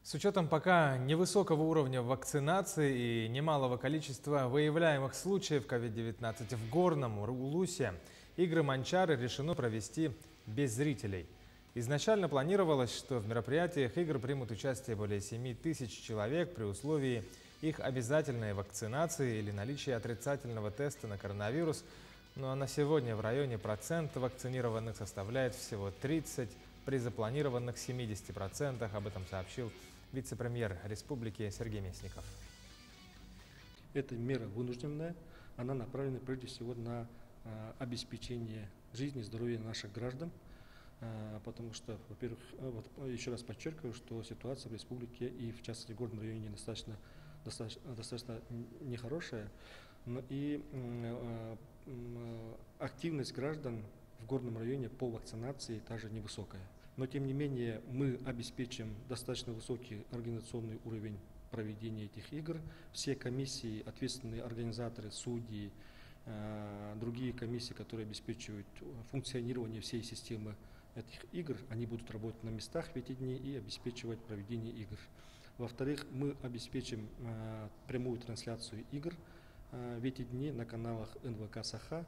С учетом пока невысокого уровня вакцинации и немалого количества выявляемых случаев COVID-19 в Горном Улусе, игры Манчары решено провести без зрителей. Изначально планировалось, что в мероприятиях игр примут участие более 7 тысяч человек при условии их обязательной вакцинации или наличия отрицательного теста на коронавирус. Но на сегодня в районе процент вакцинированных составляет всего 30 при запланированных 70%. Об этом сообщил вице-премьер республики Сергей Мясников. Эта мера вынужденная, она направлена прежде всего на обеспечение жизни и здоровья наших граждан, потому что, во-первых, еще раз подчеркиваю, что ситуация в республике и в частности в Горном районе достаточно нехорошая, но и активность граждан в Горном районе по вакцинации также невысокая. Но тем не менее мы обеспечим достаточно высокий организационный уровень проведения этих игр. Все комиссии, ответственные организаторы, судьи, другие комиссии, которые обеспечивают функционирование всей системы этих игр, они будут работать на местах в эти дни и обеспечивать проведение игр. Во-вторых, мы обеспечим прямую трансляцию игр в эти дни на каналах НВК «Саха».